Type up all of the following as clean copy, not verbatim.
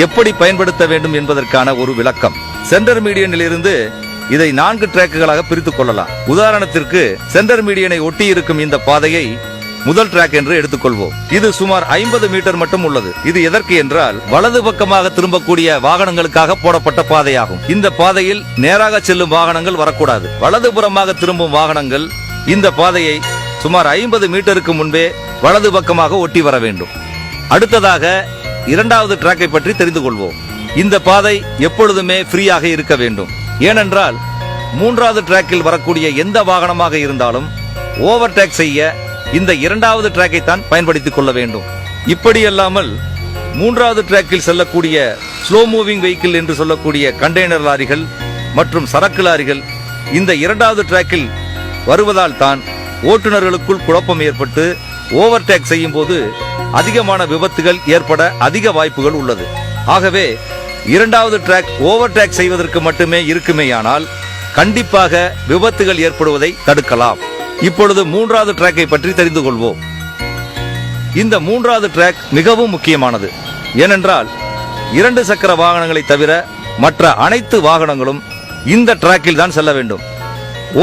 எப்படி பயன்படுத்த வேண்டும் என்பதற்கான ஒரு விளக்கம். சென்டர் மீடியனில் இருந்து இதை 4 டிராக்குகளாக பிரித்துக் கொள்ளலாம். உதாரணத்திற்கு சென்டர் மீடியனை ஒட்டி இருக்கும் இந்த பாதையை முதல் டிராக் என்று எடுத்துக்கொள்வோம். இது சுமார் 50 மீட்டர் மட்டும் உள்ளது. இது எதற்கு என்றால் வலது பக்கமாக திரும்பக்கூடிய வாகனங்களுக்காக போடப்பட்ட பாதையாகும். இந்த பாதையில் நேராக செல்லும் வாகனங்கள் வரக்கூடாது. வலதுபுறமாக திரும்பும் வாகனங்கள் இந்த பாதையை சுமார் 50 மீட்டருக்கு முன்பே வலது பக்கமாக ஒட்டி வர வேண்டும். அடுத்ததாக இரண்டாவது டிராக்கை பற்றி தெரிந்து கொள்வோம். இந்த பாதை எப்பொழுதுமே ஃப்ரீயாக இருக்க வேண்டும். ஏனென்றால் மூன்றாவது டிராக்கில் வரக்கூடிய எந்த வாகனமாக இருந்தாலும் ஓவர்டேக் செய்ய இந்த இரண்டாவது டிராக்கை தான் பயன்படுத்திக் கொள்ள வேண்டும். இப்படியல்லாமல் மூன்றாவது டிராக்கில் செல்லக்கூடிய ஸ்லோ மூவிங் வெஹிக்கிள் என்று சொல்லக்கூடிய கண்டெய்னர் லாரிகள் மற்றும் சரக்கு லாரிகள் இந்த இரண்டாவது டிராக்கில் வருவதால் தான் ஓட்டுநர்களுக்குள் குழப்பம் ஏற்பட்டு ஓவர்டேக் செய்யும் போது அதிகமான விபத்துகள் ஏற்பட அதிக வாய்ப்புகள் உள்ளது. ஆகவே இரண்டாவது டிராக் ஓவர்டேக் செய்வதற்கு மட்டுமே இருக்குமேயானால் கண்டிப்பாக விபத்துகள் ஏற்படுவதை தடுக்கலாம். இப்பொழுது மூன்றாவது டிராக்கை பற்றி தெரிந்து கொள்வோம். இந்த மூன்றாவது டிராக் மிகவும் முக்கியமானது. ஏனென்றால் 2 சக்கர வாகனங்களை தவிர மற்ற அனைத்து வாகனங்களும் இந்த டிராக்கில் தான் செல்ல வேண்டும்.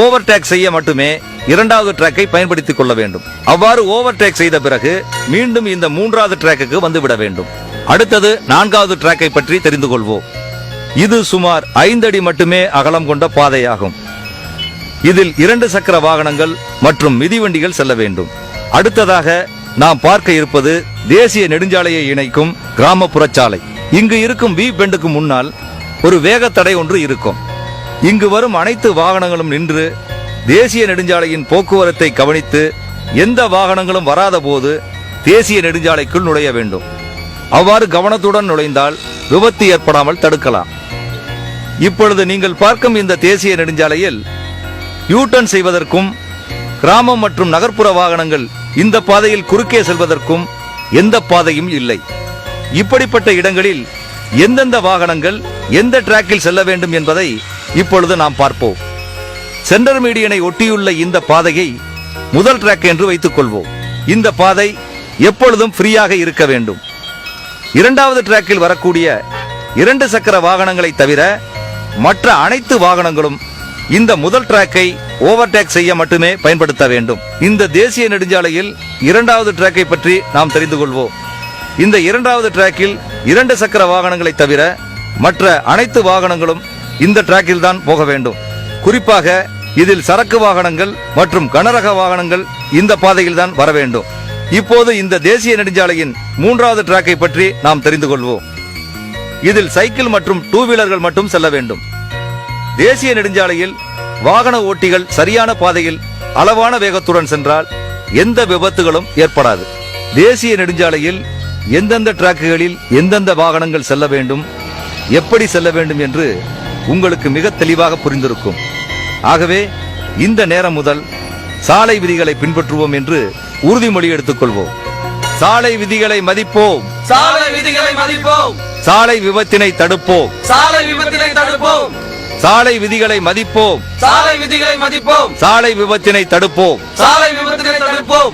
ஓவர்டேக் செய்ய மட்டுமே இரண்டாவது டிராக்கை பயன்படுத்திக் கொள்ள வேண்டும். அவ்வாறு ஓவர்டேக் செய்த பிறகு மீண்டும் இந்த மூன்றாவது டிராக்குக்கு வந்துவிட வேண்டும். அடுத்தது 4வது டிராக்கை பற்றி தெரிந்து கொள்வோம். இது சுமார் 5 அடி மட்டுமே அகலம் கொண்ட பாதையாகும். இதில் 2 சக்கர வாகனங்கள் மற்றும் மிதிவண்டிகள் செல்ல வேண்டும். அடுத்ததாக நாம் பார்க்க இருப்பது தேசிய நெடுஞ்சாலையை இணைக்கும் கிராமப்புற சாலை. இங்கு இருக்கும் வி பெண்டுக்கு முன்னால் ஒரு வேகத்தடை ஒன்று இருக்கும். இங்கு வரும் அனைத்து வாகனங்களும் நின்று தேசிய நெடுஞ்சாலையின் போக்குவரத்தை கவனித்து எந்த வாகனங்களும் வராத போது தேசிய நெடுஞ்சாலைக்குள் நுழைய வேண்டும். அவ்வாறு கவனத்துடன் நுழைந்தால் விபத்து ஏற்படாமல் தடுக்கலாம். இப்பொழுது நீங்கள் பார்க்கும் இந்த தேசிய நெடுஞ்சாலையில் யூட்டர்ன் செய்வதற்கும் கிராமம் மற்றும் நகர்ப்புற வாகனங்கள் இந்த பாதையில் குறுக்கே செல்வதற்கும் எந்த பாதையும் இல்லை. இப்படிப்பட்ட இடங்களில் எந்தெந்த வாகனங்கள் எந்த டிராக்கில் செல்ல வேண்டும் என்பதை இப்பொழுது நாம் பார்ப்போம். சென்டர் மீடியனை ஒட்டியுள்ள இந்த பாதையை முதல் டிராக் என்று வைத்துக் கொள்வோம். இந்த பாதை எப்பொழுதும் ஃப்ரீயாக இருக்க வேண்டும். இரண்டாவது டிராக்கில் வரக்கூடிய 2 சக்கர வாகனங்களை தவிர மற்ற அனைத்து வாகனங்களும் இந்த முதல் டிராக்கை ஓவர்டேக் செய்ய மட்டுமே பயன்படுத்த வேண்டும். இந்த தேசிய நெடுஞ்சாலையில் இரண்டாவது டிராக்கை பற்றி நாம் தெரிந்து கொள்வோம். இந்த இரண்டாவது டிராக்கில் 2 சக்கர வாகனங்களை தவிர மற்ற அனைத்து வாகனங்களும் இந்த டிராக்கில் தான் போக வேண்டும். குறிப்பாக இதில் சரக்கு வாகனங்கள் மற்றும் கனரக வாகனங்கள் இந்த பாதையில் தான் வர வேண்டும். இப்போது இந்த தேசிய நெடுஞ்சாலையின் 3வது டிராக்கை பற்றி நாம் தெரிந்து கொள்வோம். இதில் சைக்கிள் மற்றும் 2 வீலர்கள் மட்டும் செல்ல வேண்டும். தேசிய நெடுஞ்சாலையில் வாகன ஓட்டிகள் சரியான பாதையில் அளவான வேகத்துடன் சென்றால் எந்த விபத்துகளும் ஏற்படாது. தேசிய நெடுஞ்சாலையில் எந்தெந்த டிராக்குகளில் எந்தெந்த வாகனங்கள் செல்ல வேண்டும், எப்படி செல்ல வேண்டும் என்று உங்களுக்கு மிக தெளிவாக புரிந்திருக்கும். ஆகவே இந்த நேரம் முதல் சாலை விதிகளை பின்பற்றுவோம் என்று உறுதிமொழி எடுத்துக்கொள்வோம். சாலை விதிகளை மதிப்போம். சாலை விதிகளை மதிப்போம். சாலை விபத்தினை தடுப்போம். சாலை விபத்தினை தடுப்போம். சாலை விதிகளை மதிப்போம். சாலை விதிகளை மதிப்போம். சாலை விபத்தினை தடுப்போம். சாலை விபத்தினை தடுப்போம்.